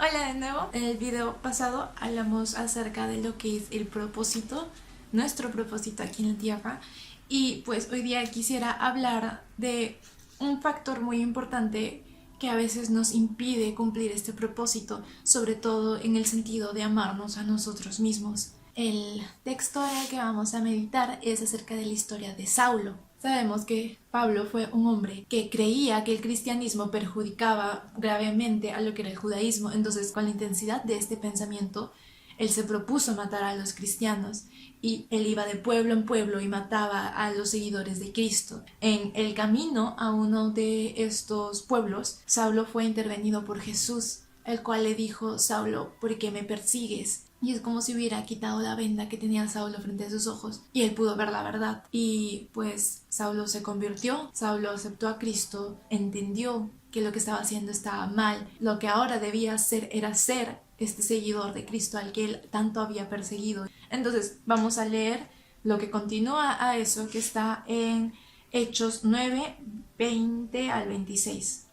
Hola de nuevo. En el video pasado hablamos acerca de lo que es el propósito, nuestro propósito aquí en la Tierra, y pues hoy día quisiera hablar de un factor muy importante que a veces nos impide cumplir este propósito, sobre todo en el sentido de amarnos a nosotros mismos. El texto en el que vamos a meditar es acerca de la historia de Saulo. Sabemos que Pablo fue un hombre que creía que el cristianismo perjudicaba gravemente a lo que era el judaísmo, entonces con la intensidad de este pensamiento, él se propuso matar a los cristianos y él iba de pueblo en pueblo y mataba a los seguidores de Cristo. En el camino a uno de estos pueblos, Saulo fue intervenido por Jesús, el cual le dijo: Saulo, ¿por qué me persigues? Y es como si hubiera quitado la venda que tenía Saulo frente a sus ojos y él pudo ver la verdad. Y pues Saulo se convirtió, Saulo aceptó a Cristo, entendió que lo que estaba haciendo estaba mal. Lo que ahora debía hacer era ser este seguidor de Cristo al que él tanto había perseguido. Entonces vamos a leer lo que continúa a eso, que está en Hechos 9, 20 al 26.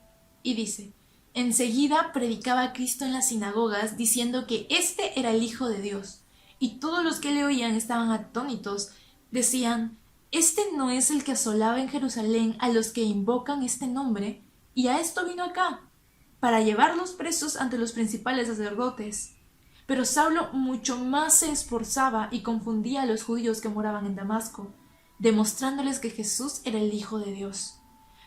Y dice: enseguida predicaba a Cristo en las sinagogas, diciendo que este era el Hijo de Dios. Y todos los que le oían estaban atónitos. Decían: ¿este no es el que asolaba en Jerusalén a los que invocan este nombre? Y a esto vino acá, para llevarlos presos ante los principales sacerdotes. Pero Saulo mucho más se esforzaba y confundía a los judíos que moraban en Damasco, demostrándoles que Jesús era el Hijo de Dios.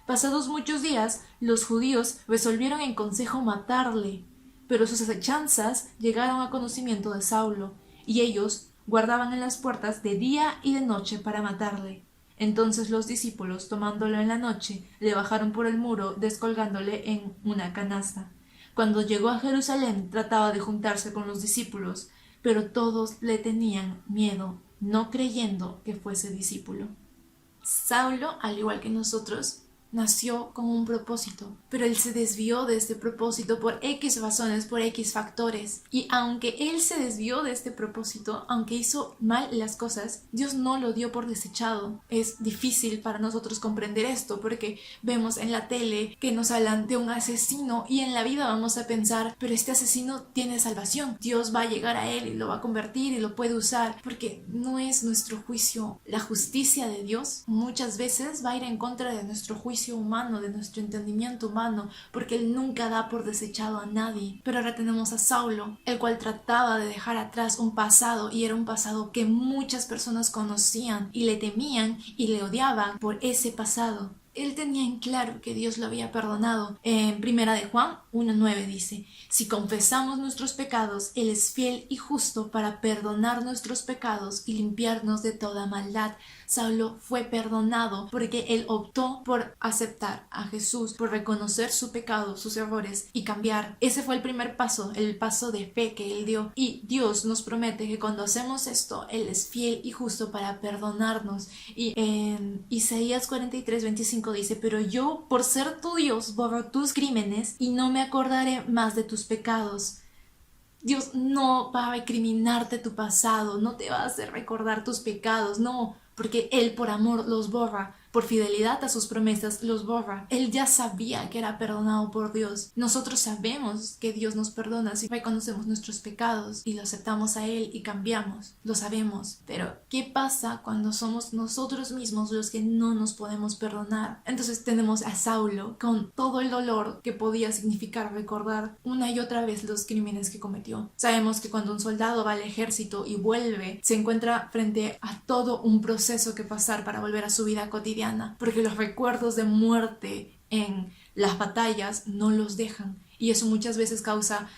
Pasados muchos días, los judíos resolvieron en consejo matarle, pero sus acechanzas llegaron a conocimiento de Saulo, y ellos guardaban en las puertas de día y de noche para matarle. Entonces los discípulos, tomándolo en la noche, le bajaron por el muro, descolgándole en una canasta. Cuando llegó a Jerusalén, trataba de juntarse con los discípulos, pero todos le tenían miedo, no creyendo que fuese discípulo. Saulo, al igual que nosotros, nació con un propósito, pero él se desvió de este propósito por X razones, por X factores. Y aunque él se desvió de este propósito, aunque hizo mal las cosas, Dios no lo dio por desechado. Es difícil para nosotros comprender esto porque vemos en la tele que nos hablan de un asesino y en la vida vamos a pensar: pero este asesino tiene salvación, Dios va a llegar a él y lo va a convertir y lo puede usar, porque no es nuestro juicio. La justicia de Dios muchas veces va a ir en contra de nuestro juicio humano, de nuestro entendimiento humano, porque él nunca da por desechado a nadie. Pero ahora tenemos a Saulo, el cual trataba de dejar atrás un pasado, y era un pasado que muchas personas conocían y le temían y le odiaban por ese pasado. Él tenía en claro que Dios lo había perdonado. En Primera de Juan 1:9 dice: si confesamos nuestros pecados, Él es fiel y justo para perdonar nuestros pecados y limpiarnos de toda maldad. Saulo fue perdonado porque él optó por aceptar a Jesús, por reconocer su pecado, sus errores y cambiar. Ese fue el primer paso, el paso de fe que él dio. Y Dios nos promete que cuando hacemos esto, Él es fiel y justo para perdonarnos. Y en Isaías 43:25 dice: pero yo, por ser tu Dios, borro tus crímenes y no me acordaré más de tus pecados. Dios no va a recriminarte tu pasado, no te va a hacer recordar tus pecados, no, porque Él por amor los borra, por fidelidad a sus promesas los borra. Él ya sabía que era perdonado por Dios. Nosotros sabemos que Dios nos perdona si reconocemos nuestros pecados y lo aceptamos a Él y cambiamos. Lo sabemos. Pero ¿qué pasa cuando somos nosotros mismos los que no nos podemos perdonar? Entonces tenemos a Saulo con todo el dolor que podía significar recordar una y otra vez los crímenes que cometió. Sabemos que cuando un soldado va al ejército y vuelve, se encuentra frente a todo un proceso que pasar para volver a su vida cotidiana, porque los recuerdos de muerte en las batallas no los dejan, y eso muchas veces causa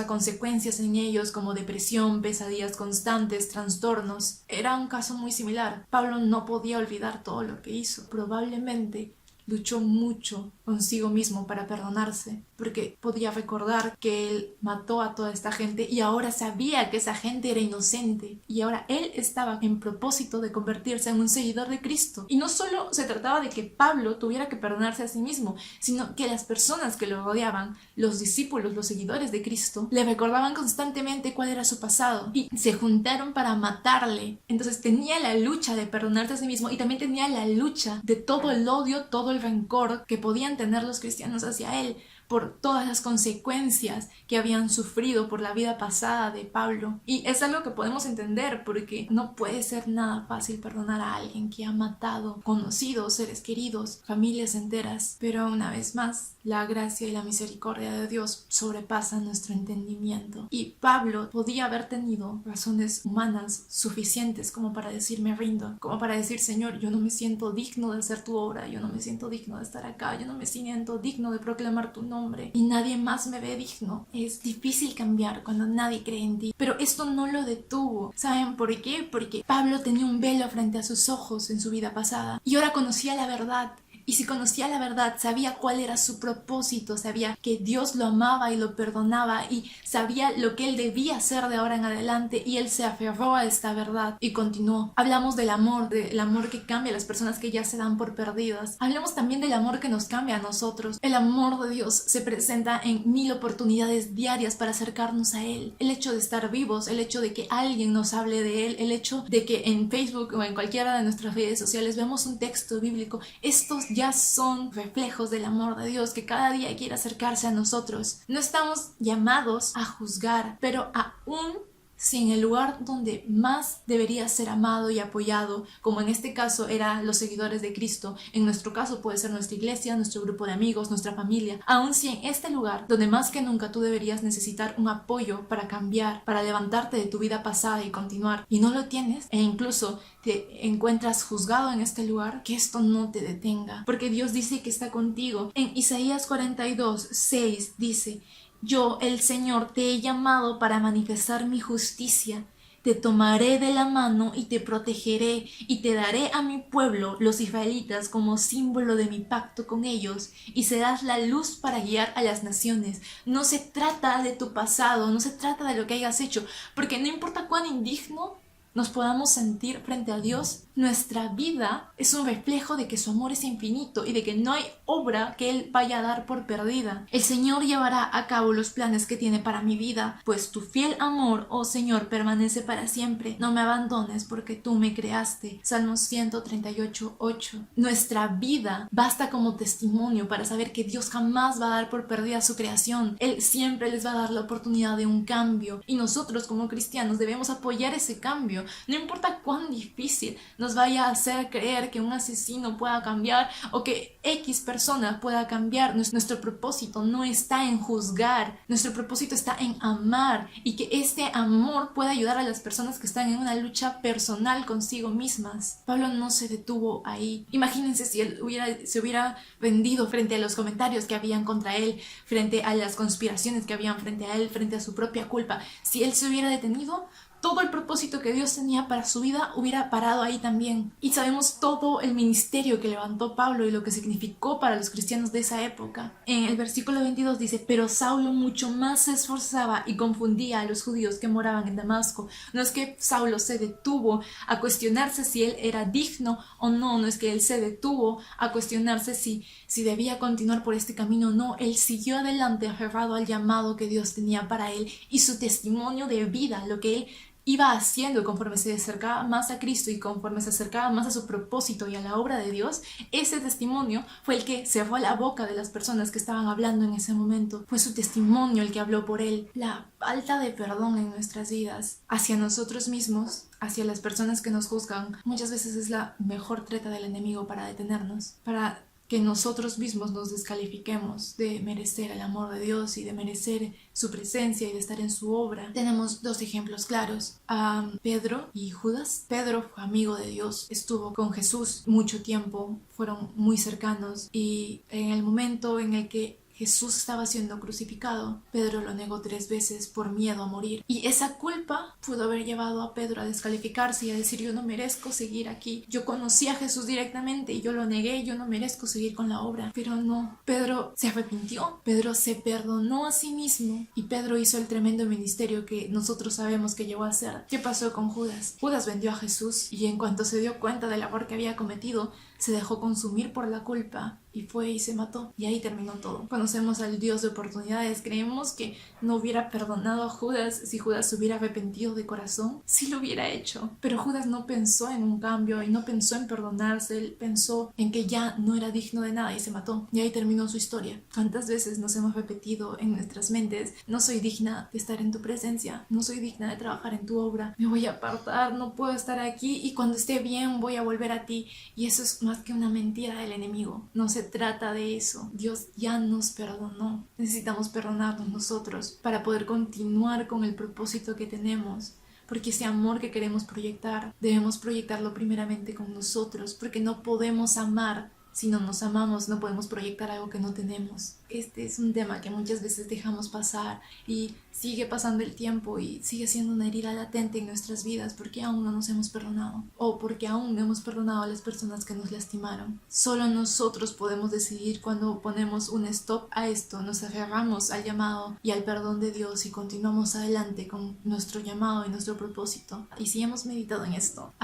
consecuencias en ellos, como depresión, pesadillas constantes, trastornos. Era un caso muy similar. Pablo no podía olvidar todo lo que hizo. Probablemente luchó mucho consigo mismo para perdonarse, porque podía recordar que él mató a toda esta gente y ahora sabía que esa gente era inocente, y ahora él estaba en propósito de convertirse en un seguidor de Cristo. Y no solo se trataba de que Pablo tuviera que perdonarse a sí mismo, sino que las personas que lo rodeaban, los discípulos, los seguidores de Cristo, le recordaban constantemente cuál era su pasado y se juntaron para matarle. Entonces tenía la lucha de perdonarse a sí mismo y también tenía la lucha de todo el odio, todo el rencor que podían tener los cristianos hacia él, por todas las consecuencias que habían sufrido por la vida pasada de Pablo. Y es algo que podemos entender porque no puede ser nada fácil perdonar a alguien que ha matado conocidos, seres queridos, familias enteras. Pero una vez más, la gracia y la misericordia de Dios sobrepasan nuestro entendimiento. Y Pablo podía haber tenido razones humanas suficientes como para decir me rindo, como para decir Señor, yo no me siento digno de hacer tu obra, yo no me siento digno de estar acá, yo no me siento digno de proclamar tu nombre y nadie más me ve digno. Es difícil cambiar cuando nadie cree en ti, pero esto no lo detuvo. ¿Saben por qué? Porque Pablo tenía un velo frente a sus ojos en su vida pasada y ahora conocía la verdad. Y si conocía la verdad, sabía cuál era su propósito, sabía que Dios lo amaba y lo perdonaba y sabía lo que él debía hacer de ahora en adelante y él se aferró a esta verdad y continuó. Hablamos del amor que cambia a las personas que ya se dan por perdidas. Hablamos también del amor que nos cambia a nosotros. El amor de Dios se presenta en 1000 oportunidades diarias para acercarnos a Él. El hecho de estar vivos, el hecho de que alguien nos hable de Él, el hecho de que en Facebook o en cualquiera de nuestras redes sociales vemos un texto bíblico, estos ya son reflejos del amor de Dios que cada día quiere acercarse a nosotros. No estamos llamados a juzgar, pero aún si en el lugar donde más debería ser amado y apoyado, como en este caso eran los seguidores de Cristo, en nuestro caso puede ser nuestra iglesia, nuestro grupo de amigos, nuestra familia, aun si en este lugar donde más que nunca tú deberías necesitar un apoyo para cambiar, para levantarte de tu vida pasada y continuar, y no lo tienes, e incluso te encuentras juzgado en este lugar, que esto no te detenga, porque Dios dice que está contigo. En Isaías 42:6 dice: yo, el Señor, te he llamado para manifestar mi justicia. Te tomaré de la mano y te protegeré y te daré a mi pueblo, los israelitas, como símbolo de mi pacto con ellos y serás la luz para guiar a las naciones. No se trata de tu pasado, no se trata de lo que hayas hecho, porque no importa cuán indigno nos podamos sentir frente a Dios, nuestra vida es un reflejo de que su amor es infinito y de que no hay obra que Él vaya a dar por perdida. El Señor llevará a cabo los planes que tiene para mi vida, pues tu fiel amor, oh Señor, permanece para siempre. No me abandones porque tú me creaste. Salmos 138:8. Nuestra vida basta como testimonio para saber que Dios jamás va a dar por perdida su creación. Él siempre les va a dar la oportunidad de un cambio y nosotros como cristianos debemos apoyar ese cambio. No importa cuán difícil nos vaya a hacer creer que un asesino pueda cambiar o que X persona pueda cambiar. Nuestro propósito no está en juzgar, nuestro propósito está en amar y que este amor pueda ayudar a las personas que están en una lucha personal consigo mismas. Pablo no se detuvo ahí. Imagínense si él se hubiera rendido frente a los comentarios que habían contra él, frente a las conspiraciones que habían frente a él, frente a su propia culpa. Si él se hubiera detenido, todo el propósito que Dios tenía para su vida hubiera parado ahí también. Y sabemos todo el ministerio que levantó Pablo y lo que significó para los cristianos de esa época. En el versículo 22 dice: pero Saulo mucho más se esforzaba y confundía a los judíos que moraban en Damasco. No es que Saulo se detuvo a cuestionarse si él era digno o no, no es que él se detuvo a cuestionarse si debía continuar por este camino o no. Él siguió adelante aferrado al llamado que Dios tenía para él y su testimonio de vida, lo que él iba haciendo conforme se acercaba más a Cristo y conforme se acercaba más a su propósito y a la obra de Dios. Ese testimonio fue el que cerró la boca de las personas que estaban hablando en ese momento. Fue su testimonio el que habló por él. La falta de perdón en nuestras vidas hacia nosotros mismos, hacia las personas que nos juzgan, muchas veces es la mejor treta del enemigo para detenernos, para que nosotros mismos nos descalifiquemos de merecer el amor de Dios y de merecer su presencia y de estar en su obra. Tenemos dos ejemplos claros: a Pedro y Judas. Pedro fue amigo de Dios, estuvo con Jesús mucho tiempo, fueron muy cercanos, y en el momento en el que Jesús estaba siendo crucificado, Pedro lo negó 3 veces por miedo a morir. Y esa culpa pudo haber llevado a Pedro a descalificarse y a decir: yo no merezco seguir aquí. Yo conocí a Jesús directamente y yo lo negué, yo no merezco seguir con la obra. Pero no, Pedro se arrepintió, Pedro se perdonó a sí mismo y Pedro hizo el tremendo ministerio que nosotros sabemos que llegó a hacer. ¿Qué pasó con Judas? Judas vendió a Jesús y en cuanto se dio cuenta del error que había cometido, se dejó consumir por la culpa y fue y se mató. Y ahí terminó todo. Cuando conocemos al Dios de oportunidades. Creemos que no hubiera perdonado a Judas si Judas se hubiera arrepentido de corazón. Sí lo hubiera hecho. Pero Judas no pensó en un cambio y no pensó en perdonarse. Él pensó en que ya no era digno de nada y se mató. Y ahí terminó su historia. ¿Cuántas veces nos hemos repetido en nuestras mentes: no soy digna de estar en tu presencia, no soy digna de trabajar en tu obra, me voy a apartar, no puedo estar aquí y cuando esté bien voy a volver a ti? Y eso es más que una mentira del enemigo. No se trata de eso. Dios ya nos perdonó. Necesitamos perdonarnos nosotros para poder continuar con el propósito que tenemos. Porque ese amor que queremos proyectar, debemos proyectarlo primeramente con nosotros, porque no podemos amar si no nos amamos, no podemos proyectar algo que no tenemos. Este es un tema que muchas veces dejamos pasar y sigue pasando el tiempo y sigue siendo una herida latente en nuestras vidas porque aún no nos hemos perdonado o porque aún no hemos perdonado a las personas que nos lastimaron. Solo nosotros podemos decidir cuando ponemos un stop a esto, nos aferramos al llamado y al perdón de Dios y continuamos adelante con nuestro llamado y nuestro propósito. Y si hemos meditado en esto,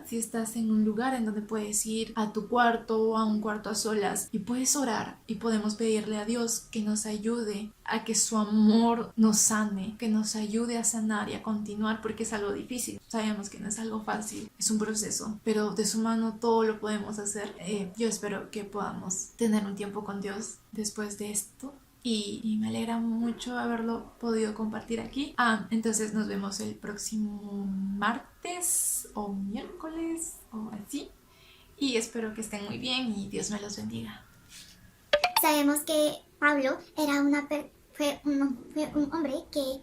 si estás en un lugar en donde puedes ir a tu cuarto o a un cuarto a solas y puedes orar y podemos pedirle a Dios que nos ayude a que su amor nos sane, que nos ayude a sanar y a continuar, porque es algo difícil. Sabemos que no es algo fácil, es un proceso, pero de su mano todo lo podemos hacer. Yo espero que podamos tener un tiempo con Dios después de esto. Y me alegra mucho haberlo podido compartir aquí. Entonces nos vemos el próximo martes o miércoles o así. Y espero que estén muy bien y Dios me los bendiga. Sabemos que Pablo era fue un hombre que